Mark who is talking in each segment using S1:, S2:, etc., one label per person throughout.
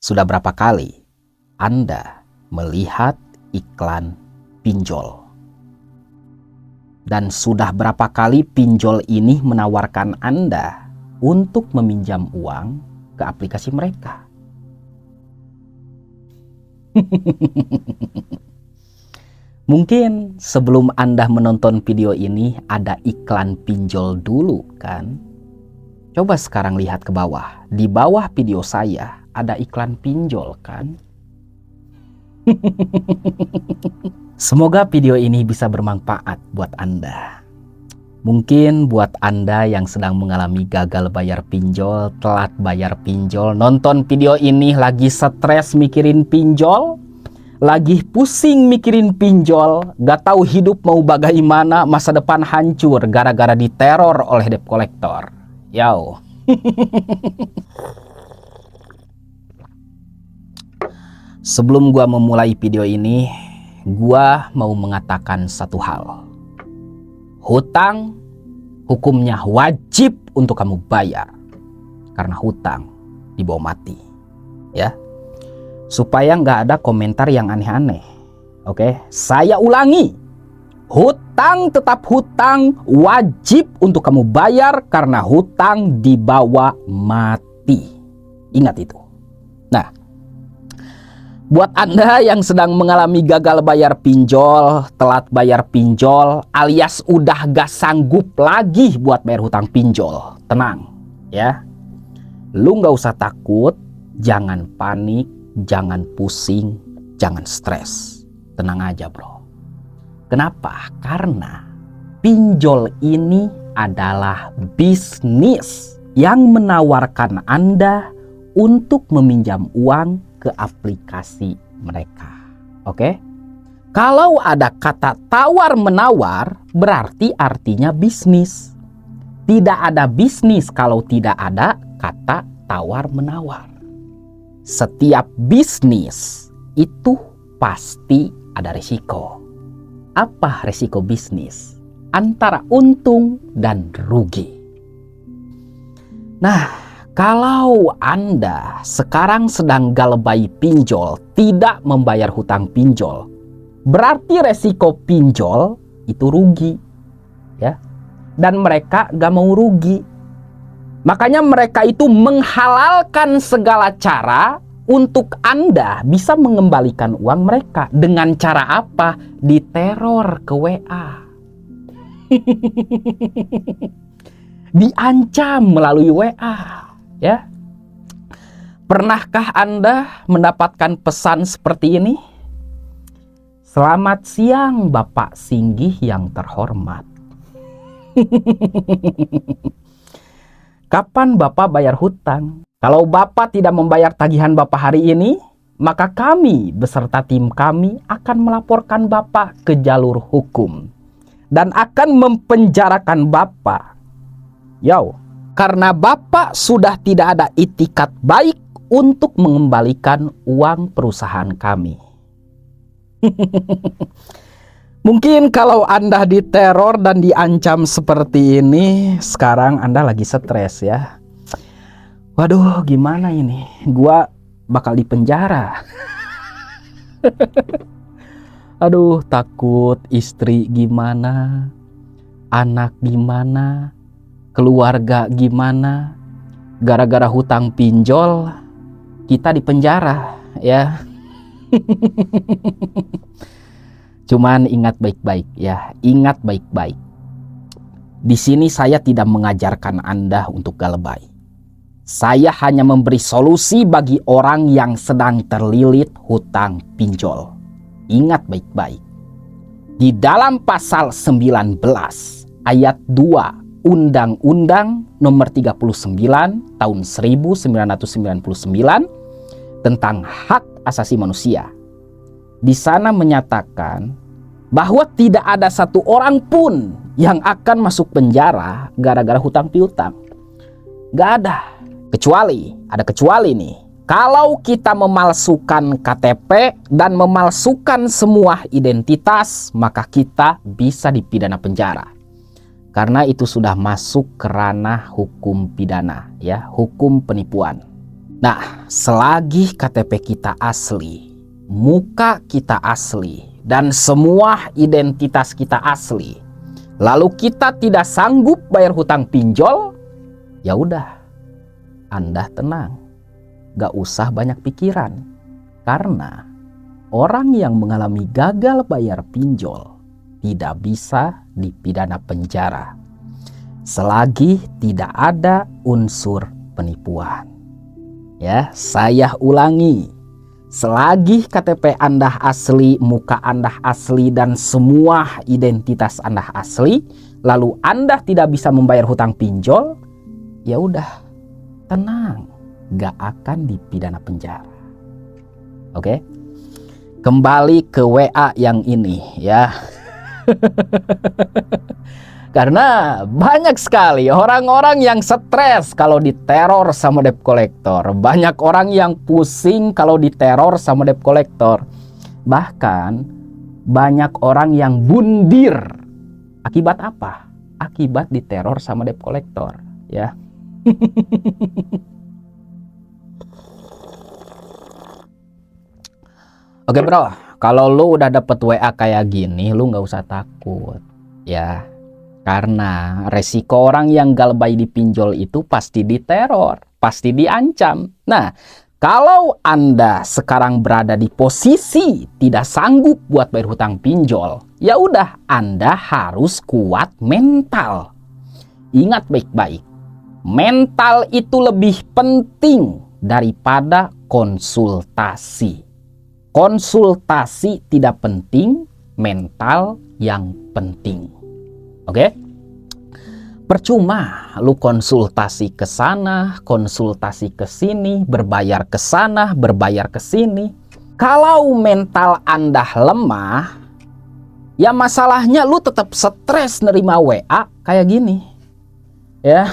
S1: Sudah berapa kali Anda melihat iklan pinjol? Dan sudah berapa kali pinjol ini menawarkan Anda untuk meminjam uang ke aplikasi mereka? Mungkin sebelum Anda menonton video ini ada iklan pinjol dulu kan? Coba sekarang lihat ke bawah. Di bawah video saya ada iklan pinjol kan? Semoga video ini bisa bermanfaat buat Anda. Mungkin buat Anda yang sedang mengalami gagal bayar pinjol, telat bayar pinjol, nonton video ini lagi stres mikirin pinjol, lagi pusing mikirin pinjol, gak tahu hidup mau bagaimana, masa depan hancur gara-gara diteror oleh debt collector. Yo. Sebelum gua memulai video ini, gua mau mengatakan satu hal. Hutang hukumnya wajib untuk kamu bayar. Karena hutang dibawa mati. Ya. Supaya nggak ada komentar yang aneh-aneh. Oke, saya ulangi. Hutang tetap hutang, wajib untuk kamu bayar karena hutang dibawa mati. Ingat itu. Nah, buat Anda yang sedang mengalami gagal bayar pinjol, telat bayar pinjol, alias udah gak sanggup lagi buat bayar hutang pinjol, tenang ya. Lu gak usah takut, jangan panik, jangan pusing, jangan stres. Tenang aja bro. Kenapa? Karena pinjol ini adalah bisnis yang menawarkan Anda untuk meminjam uang ke aplikasi mereka. Oke? Kalau ada kata tawar-menawar, berarti artinya bisnis. Tidak ada bisnis kalau tidak ada kata tawar-menawar. Setiap bisnis itu pasti ada risiko. Apa resiko bisnis? Antara untung dan rugi. Nah, kalau Anda sekarang sedang galbay pinjol, tidak membayar hutang pinjol, berarti resiko pinjol itu rugi. Ya. Dan mereka gak mau rugi. Makanya mereka itu menghalalkan segala cara untuk Anda bisa mengembalikan uang mereka. Dengan cara apa? Diteror ke WA. Diancam melalui WA. Ya. Pernahkah Anda mendapatkan pesan seperti ini? Selamat siang Bapak Singgih yang terhormat. Kapan Bapak bayar hutang? Kalau Bapak tidak membayar tagihan Bapak hari ini, maka kami beserta tim kami akan melaporkan Bapak ke jalur hukum dan akan mempenjarakan Bapak. Yo, karena Bapak sudah tidak ada itikat baik untuk mengembalikan uang perusahaan kami. Mungkin kalau Anda diteror dan diancam seperti ini, sekarang Anda lagi stres ya. Waduh, gimana ini? Gua bakal dipenjara. Aduh, takut istri gimana, anak gimana, keluarga gimana. Gara-gara hutang pinjol, kita dipenjara ya. Cuman ingat baik-baik ya, ingat baik-baik. Di sini saya tidak mengajarkan Anda untuk galbay. Saya hanya memberi solusi bagi orang yang sedang terlilit hutang pinjol. Ingat baik-baik. Di dalam pasal 19 ayat 2 Undang-Undang Nomor 39 Tahun 1999 tentang hak asasi manusia. Di sana menyatakan bahwa tidak ada satu orang pun yang akan masuk penjara gara-gara hutang piutang. Gak ada. Ada kecuali nih. Kalau kita memalsukan KTP dan memalsukan semua identitas, maka kita bisa dipidana penjara. Karena itu sudah masuk ke ranah hukum pidana, ya, hukum penipuan. Nah, selagi KTP kita asli, muka kita asli, dan semua identitas kita asli, lalu kita tidak sanggup bayar hutang pinjol, ya udah, Anda tenang, gak usah banyak pikiran, karena orang yang mengalami gagal bayar pinjol tidak bisa dipidana penjara selagi tidak ada unsur penipuan. Ya, saya ulangi. Selagi KTP Anda asli, muka Anda asli, dan semua identitas Anda asli, lalu Anda tidak bisa membayar hutang pinjol, ya udah, tenang, gak akan dipidana penjara. Oke? Kembali ke WA yang ini ya. Karena banyak sekali orang-orang yang stres kalau diteror sama debt collector. Banyak orang yang pusing kalau diteror sama debt collector. Bahkan banyak orang yang bundir. Akibat apa? Akibat diteror sama debt collector, ya. Oke bro, kalau lu udah dapet WA kayak gini, lu nggak usah takut, ya. Karena resiko orang yang galbay dipinjol itu pasti diteror, pasti diancam. Nah, kalau Anda sekarang berada di posisi tidak sanggup buat bayar hutang pinjol, ya udah, Anda harus kuat mental. Ingat baik-baik, mental itu lebih penting daripada konsultasi. Konsultasi tidak penting, mental yang penting. Oke? Percuma lu konsultasi ke sana, konsultasi ke sini, berbayar ke sana, berbayar ke sini. Kalau mental Anda lemah, ya masalahnya lu tetap stres nerima WA kayak gini. Ya.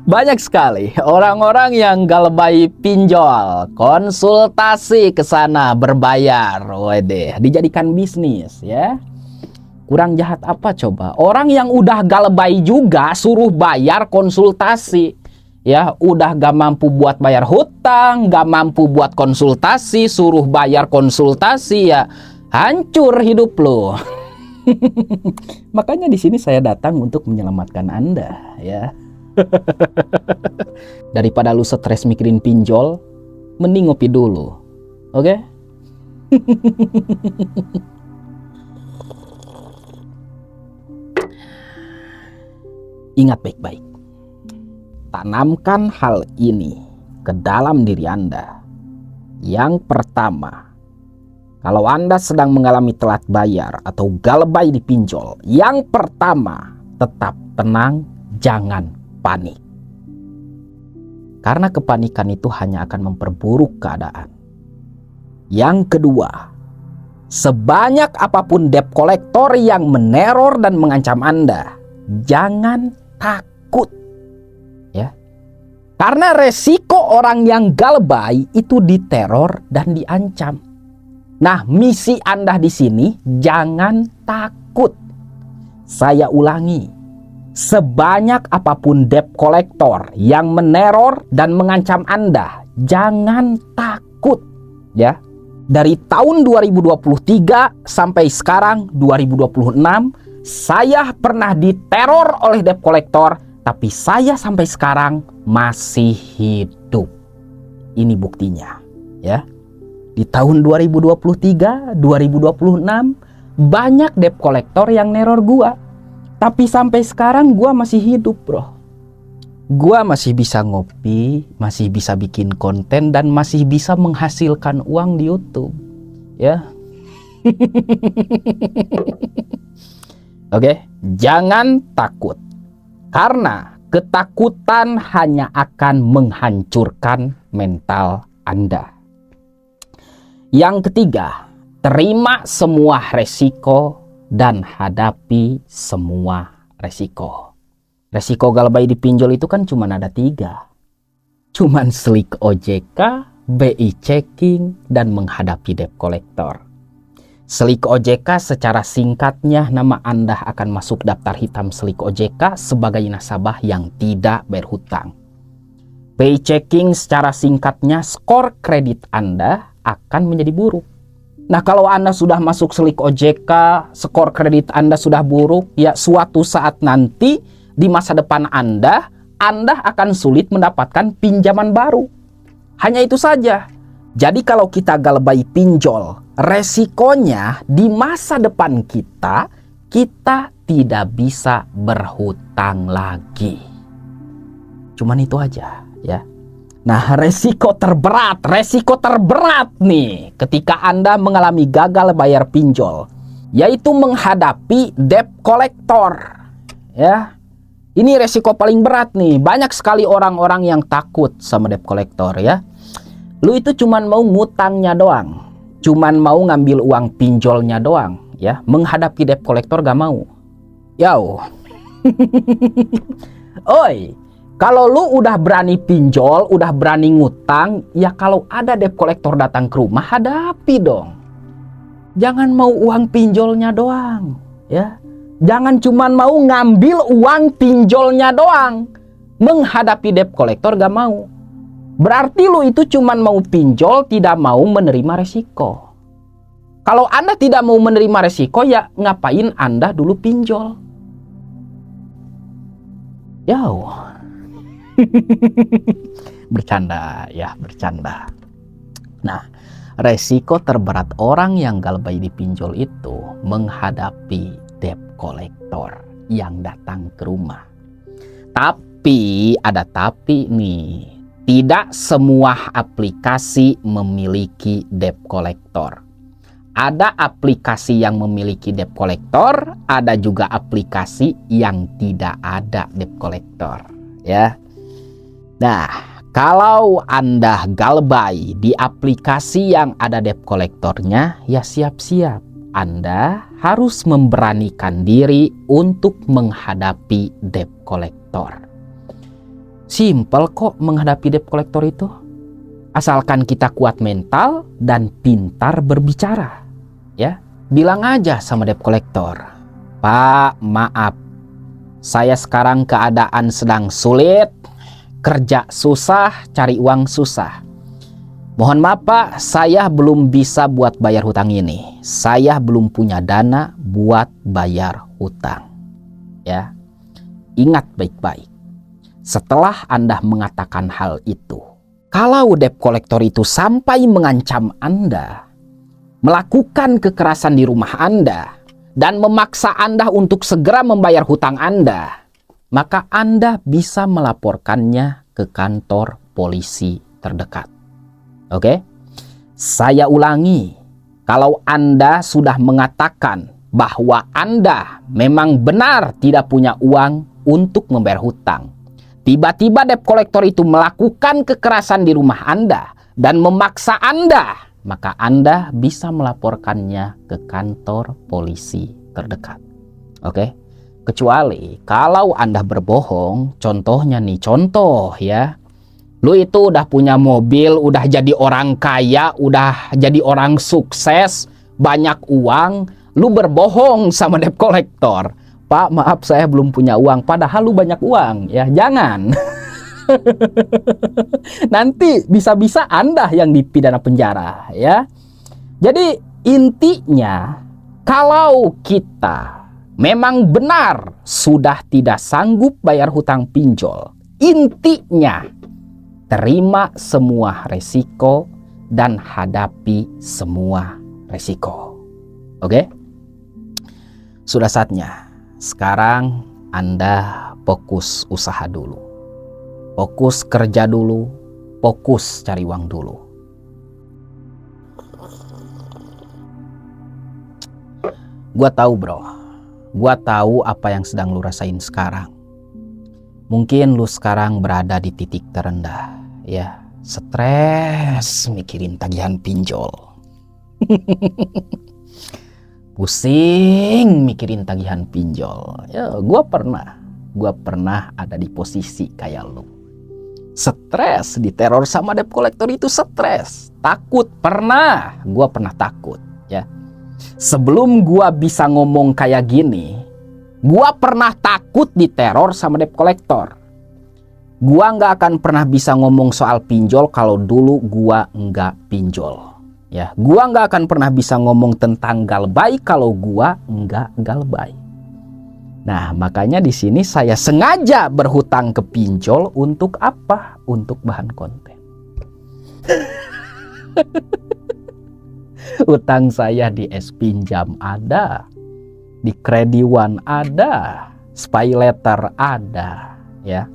S1: Banyak sekali orang-orang yang galbay pinjol, konsultasi ke sana, berbayar, wede, dijadikan bisnis, ya. Kurang jahat apa coba? Orang yang udah galbay juga suruh bayar konsultasi. Ya, udah gak mampu buat bayar hutang, gak mampu buat konsultasi, suruh bayar konsultasi, ya hancur hidup lo. Makanya di sini saya datang untuk menyelamatkan Anda, ya. Daripada lu stres mikirin pinjol, mending ngopi dulu. Oke? Ingat baik-baik. Tanamkan hal ini ke dalam diri Anda. Yang pertama, kalau Anda sedang mengalami telat bayar atau galbay dipinjol, yang pertama, tetap tenang, jangan panik. Karena kepanikan itu hanya akan memperburuk keadaan. Yang kedua, sebanyak apapun debt collector yang meneror dan mengancam Anda, jangan takut, ya. Karena resiko orang yang galbay itu diteror dan diancam. Nah, misi Anda di sini jangan takut. Saya ulangi, sebanyak apapun debt collector yang meneror dan mengancam Anda, jangan takut, ya. Dari tahun 2023 sampai sekarang 2026, saya pernah diteror oleh debt collector, tapi saya sampai sekarang masih hidup. Ini buktinya, ya. Di tahun 2023, 2026 banyak debt collector yang neror gua. Tapi sampai sekarang gua masih hidup, bro. Gua masih bisa ngopi, masih bisa bikin konten, dan masih bisa menghasilkan uang di YouTube, ya. Oke, jangan takut. Karena ketakutan hanya akan menghancurkan mental Anda. Yang ketiga, terima semua resiko dan hadapi semua resiko. Resiko galbay dipinjol itu kan cuma ada 3. Cuman slik OJK, BI checking, dan menghadapi debt collector. Slik OJK secara singkatnya, nama Anda akan masuk daftar hitam slik OJK sebagai nasabah yang tidak berhutang. Paychecking secara singkatnya, skor kredit Anda akan menjadi buruk. Nah, kalau Anda sudah masuk selik OJK, skor kredit Anda sudah buruk, ya suatu saat nanti di masa depan Anda akan sulit mendapatkan pinjaman baru. Hanya itu saja. Jadi kalau kita galebai pinjol, resikonya di masa depan kita tidak bisa berhutang lagi. Cuman itu aja ya. Nah, resiko terberat nih ketika Anda mengalami gagal bayar pinjol, yaitu menghadapi debt collector. Ya. Ini resiko paling berat nih. Banyak sekali orang-orang yang takut sama debt collector ya. Lu itu cuman mau ngutangnya doang, cuman mau ngambil uang pinjolnya doang ya. Menghadapi debt collector gak mau. Yo. Oi, kalau lu udah berani pinjol, udah berani ngutang, ya kalau ada debt collector datang ke rumah, hadapi dong. Jangan mau uang pinjolnya doang ya. Jangan cuman mau ngambil uang pinjolnya doang. Menghadapi debt collector gak mau. Berarti lu itu cuman mau pinjol, tidak mau menerima resiko. Kalau Anda tidak mau menerima resiko, ya ngapain Anda dulu pinjol? Yo. Bercanda ya, bercanda. Nah, resiko terberat orang yang galebai di pinjol itu menghadapi debt collector yang datang ke rumah. Tapi ada tapi nih. Tidak semua aplikasi memiliki debt collector. Ada aplikasi yang memiliki debt collector, ada juga aplikasi yang tidak ada debt collector, ya. Nah, kalau Anda galebai di aplikasi yang ada debt collectornya, ya siap-siap Anda harus memberanikan diri untuk menghadapi debt collector. Simpel kok menghadapi debt collector itu. Asalkan kita kuat mental dan pintar berbicara. Ya, bilang aja sama debt collector, "Pak, maaf. Saya sekarang keadaan sedang sulit, kerja susah, cari uang susah. Mohon maaf Pak, saya belum bisa buat bayar hutang ini. Saya belum punya dana buat bayar hutang." Ya. Ingat baik-baik. Setelah Anda mengatakan hal itu, kalau debt collector itu sampai mengancam Anda, melakukan kekerasan di rumah Anda, dan memaksa Anda untuk segera membayar hutang Anda, maka Anda bisa melaporkannya ke kantor polisi terdekat. Oke? Saya ulangi, kalau Anda sudah mengatakan bahwa Anda memang benar tidak punya uang untuk membayar hutang, tiba-tiba debt collector itu melakukan kekerasan di rumah Anda dan memaksa Anda, maka Anda bisa melaporkannya ke kantor polisi terdekat. Oke? Kecuali kalau Anda berbohong, contohnya nih, contoh ya. Lu itu udah punya mobil, udah jadi orang kaya, udah jadi orang sukses, banyak uang, lu berbohong sama debt collector. "Pak, maaf saya belum punya uang," padahal lu banyak uang, ya jangan. Nanti bisa-bisa Anda yang dipidana penjara, ya. Jadi intinya, kalau kita memang benar sudah tidak sanggup bayar hutang pinjol, intinya terima semua resiko dan hadapi semua resiko. Oke? Sudah saatnya. Sekarang Anda fokus usaha dulu, fokus kerja dulu, fokus cari uang dulu. Gua tahu bro, gua tahu apa yang sedang lu rasain sekarang. Mungkin lu sekarang berada di titik terendah, ya, stres mikirin tagihan pinjol. Pusing mikirin tagihan pinjol. Ya, gua pernah ada di posisi kayak lu. Stres, diteror sama debt collector itu stres. Takut, gua pernah takut, ya. Sebelum gua bisa ngomong kayak gini, gua pernah takut diteror sama debt collector. Gua nggak akan pernah bisa ngomong soal pinjol kalau dulu gua nggak pinjol. Ya, gua nggak akan pernah bisa ngomong tentang galbay kalau gua nggak galbay. Nah, makanya di sini saya sengaja berhutang ke pinjol untuk apa? Untuk bahan konten. Utang saya di es pinjam ada, di Krediwan ada, Spy Letter ada, ya.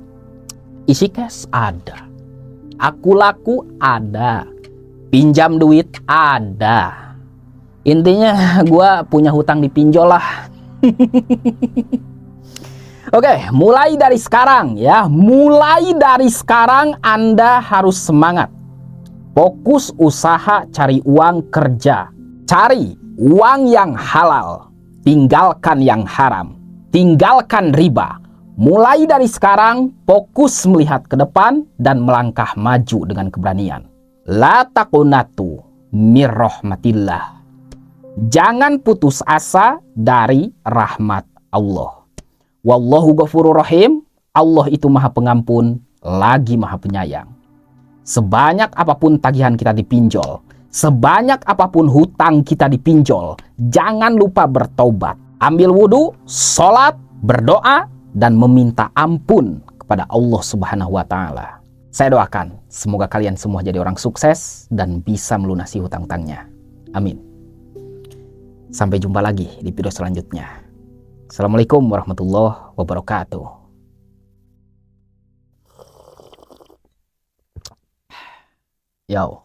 S1: Isi cash ada, aku laku ada, pinjam duit ada. Intinya gue punya hutang di pinjol lah. Oke, mulai dari sekarang ya, mulai dari sekarang Anda harus semangat. Fokus usaha, cari uang kerja, cari uang yang halal, tinggalkan yang haram, tinggalkan riba. Mulai dari sekarang, fokus melihat ke depan dan melangkah maju dengan keberanian. La taqunatu mir rahmatillah. Jangan putus asa dari rahmat Allah. Wallahu ghafurur rahim. Allah itu maha pengampun, lagi maha penyayang. Sebanyak apapun tagihan kita dipinjol, sebanyak apapun hutang kita dipinjol, jangan lupa bertobat. Ambil wudhu, sholat, berdoa, dan meminta ampun kepada Allah Subhanahu wa Ta'ala. Saya doakan semoga kalian semua jadi orang sukses dan bisa melunasi hutang-hutangnya. Amin. Sampai jumpa lagi di video selanjutnya. Assalamualaikum warahmatullahi wabarakatuh. Yo.